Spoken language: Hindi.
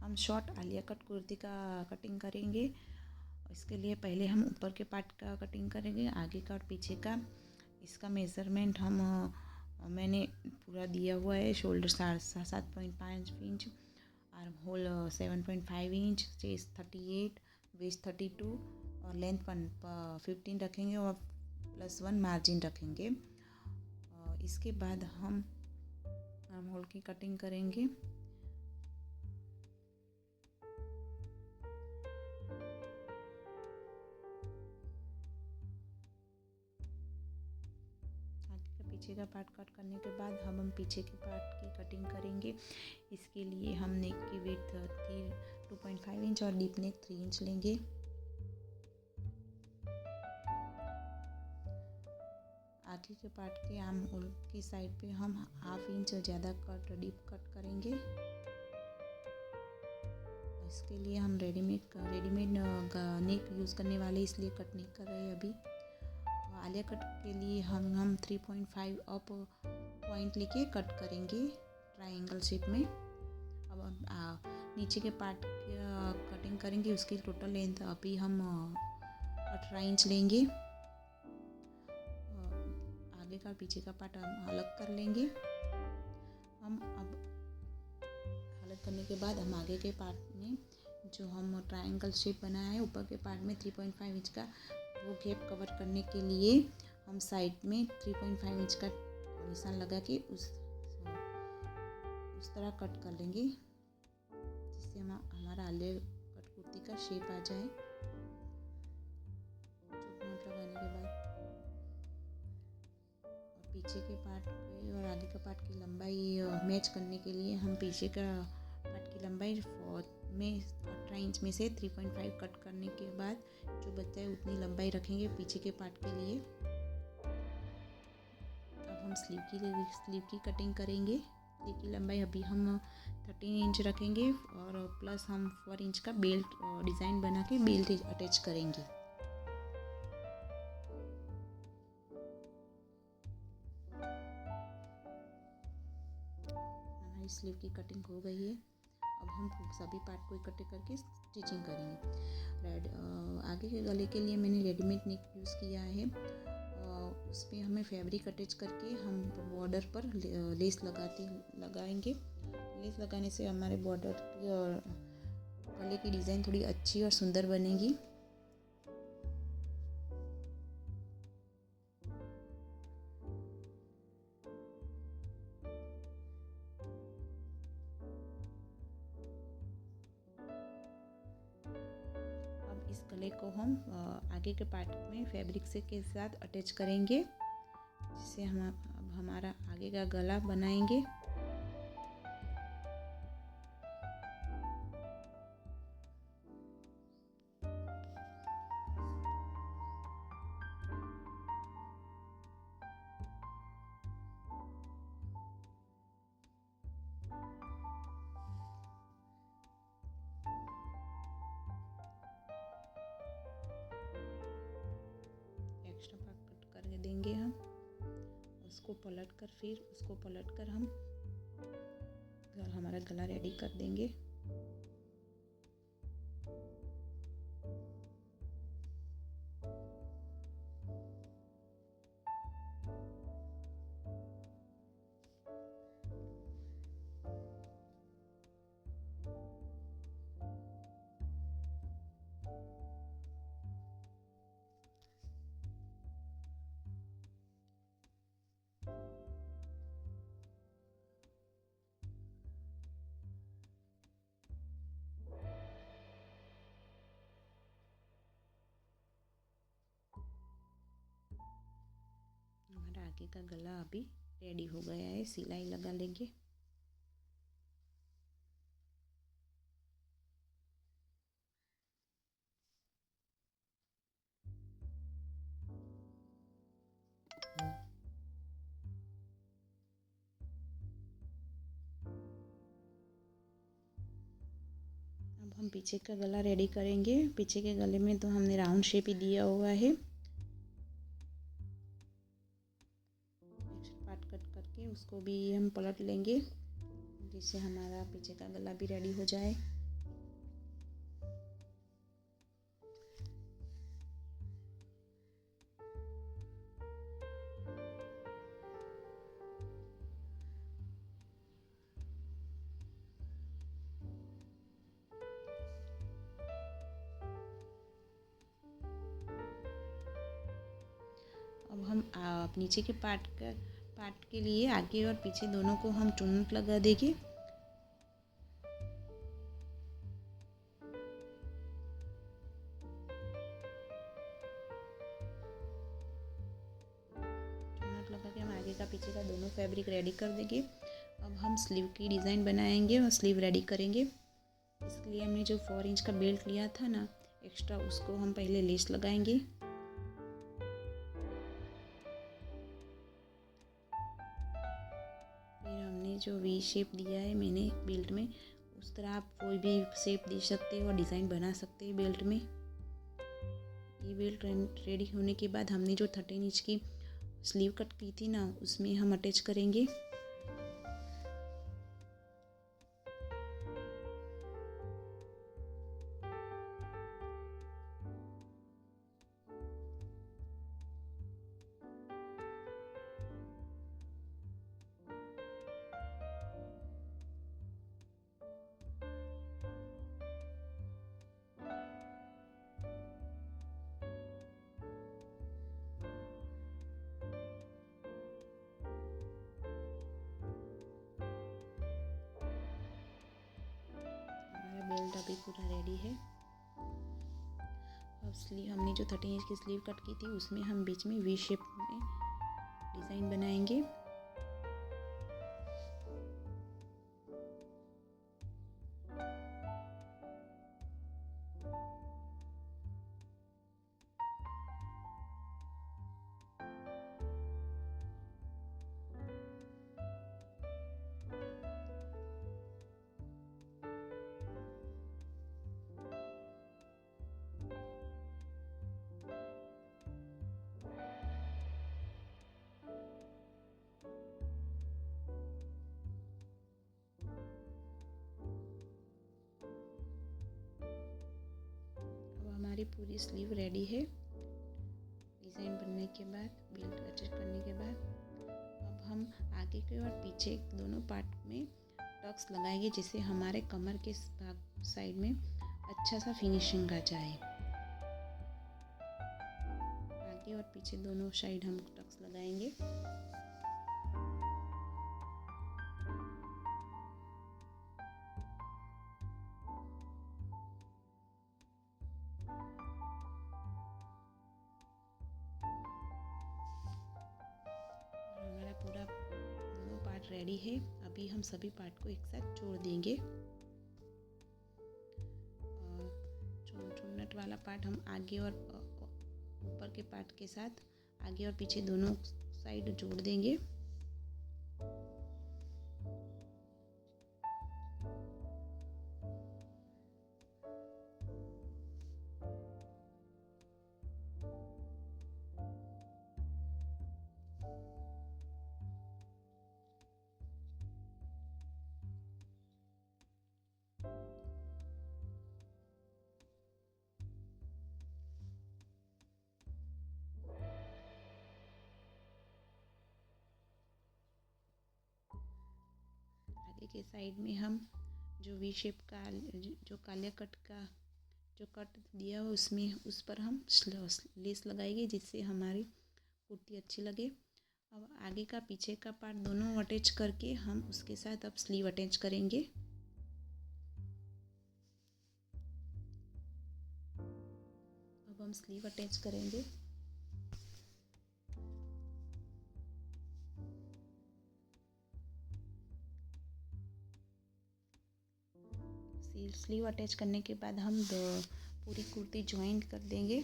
हम शॉर्ट आलिया कट कुर्ती का कटिंग करेंगे। इसके लिए पहले हम ऊपर के पार्ट का कटिंग करेंगे, आगे का और पीछे का। इसका मेज़रमेंट मैंने पूरा दिया हुआ है। Shoulder 7.5 inch, arm hole 7.5 inch, chest 38, waist 32 और लेंथ 15 रखेंगे और +1 मार्जिन रखेंगे। इसके बाद हम आर्म होल की कटिंग करेंगे। पीछे का पार्ट कट करने के बाद हम पीछे के पार्ट की कटिंग करेंगे। इसके लिए हम नेक की विड्थ 2.5 इंच और डीप नेक 3 इंच लेंगे। आगे के पार्ट के आर्म होल की साइड पे हम 1/2 इंच ज़्यादा डीप कट करेंगे। इसके लिए हम रेडीमेड नेक यूज़ करने वाले, इसलिए कट नहीं कर रहे अभी। आलिया कट के लिए हम 3.5 अप पॉइंट लेके कट करेंगे ट्रायंगल शेप में। अब नीचे के पार्ट कटिंग करेंगे। उसकी टोटल लेंथ अभी हम 18 इंच लेंगे। आगे का पीछे का पार्ट हम अलग कर लेंगे। हम अब अलग करने के बाद हम आगे के पार्ट में जो हम ट्रायंगल शेप बनाया है, ऊपर के पार्ट में 3.5 इंच का वो गैप कवर करने के लिए हम साइड में 3.5 इंच का निशान लगा के उस तरह कट कर लेंगे, जिससे हमारा आलिया कट कुर्ती का शेप आ जाए। नोट लगाने के बाद पीछे के पार्ट पे और आगे का पार्ट की लंबाई मैच करने के लिए हम पीछे का पार्ट की लंबाई में 18 इंच में से 3.5 कट करने के बाद जो बचा है उतनी लंबाई रखेंगे पीछे के पार्ट के लिए। अब हम स्लीव की कटिंग करेंगे। स्लीव की लंबाई अभी हम 13 इंच रखेंगे और प्लस हम 4 इंच का बेल्ट डिज़ाइन बना के बेल्ट अटैच करेंगे। हमारी स्लीव की कटिंग हो गई है। अब हम सभी पार्ट को इकट्ठे करके स्टिचिंग करेंगे। आगे के गले के लिए मैंने रेडीमेड नेक यूज़ किया है। उसमें हमें फैब्रिक अटैच करके हम बॉर्डर पर लेस लगाएंगे। लेस लगाने से हमारे बॉर्डर गले की डिज़ाइन थोड़ी अच्छी और सुंदर बनेगी। इस गले को हम आगे के पार्ट में फैब्रिक से के साथ अटैच करेंगे, जिससे हम अब हमारा आगे का गला बनाएंगे। एक्स्ट्रा पार्ट कट कर देंगे हम, उसको पलट कर हम हमारा गला रेडी कर देंगे। हमारा आगे का गला अभी रेडी हो गया है। सिलाई लगा लेंगे। अब हम पीछे का गला रेडी करेंगे। पीछे के गले में तो हमने राउंड शेप ही दिया हुआ है। नेक्स्ट पार्ट कट करके उसको भी हम पलट लेंगे, जिससे हमारा पीछे का गला भी रेडी हो जाए। नीचे के पार्ट के लिए आगे और पीछे दोनों को हम चुन्नट लगा देंगे। चुन्नट लगा के हम आगे का पीछे का दोनों फैब्रिक रेडी कर देंगे। अब हम स्लीव की डिज़ाइन बनाएंगे और स्लीव रेडी करेंगे। इसके लिए हमने जो 4 इंच का बेल्ट लिया था ना एक्स्ट्रा, उसको हम पहले लेस लगाएंगे। फिर हमने जो वी शेप दिया है मैंने बेल्ट में, उस तरह आप कोई भी शेप दे सकते हो और डिज़ाइन बना सकते हैं बेल्ट में। ये बेल्ट रेडी होने के बाद हमने जो 13 इंच की स्लीव कट की थी ना, उसमें हम अटैच करेंगे। बेल्ट अभी पूरा रेडी है। अब स्लीव हमने जो 13 इंच की स्लीव कट की थी उसमें हम बीच में वी शेप में डिज़ाइन बनाएंगे। हमारी पूरी स्लीव रेडी है। डिज़ाइन बनने के बाद, बेल्ट एडजस्ट करने के बाद अब हम आगे के और पीछे दोनों पार्ट में टक्स लगाएंगे, जिससे हमारे कमर के भाग साइड में अच्छा सा फिनिशिंग आ जाए। आगे और पीछे दोनों साइड हम टक्स लगाएंगे। पूरा दोनों पार्ट रेडी है। अभी हम सभी पार्ट को एक साथ जोड़ देंगे। चुन्नट वाला पार्ट हम आगे और ऊपर के पार्ट के साथ आगे और पीछे दोनों साइड जोड़ देंगे। आगे के साइड में हम जो वी शेप का जो काले कट का जो कट दिया हो उसमें उस पर हम लेस लगाएंगे, जिससे हमारी कुर्ती अच्छी लगे। अब आगे का पीछे का पार्ट दोनों अटैच करके हम उसके साथ अब स्लीव अटैच करेंगे। अब हम स्लीव अटैच करेंगे। स्लीव अटैच करने के बाद हम पूरी कुर्ती ज्वाइंट कर देंगे।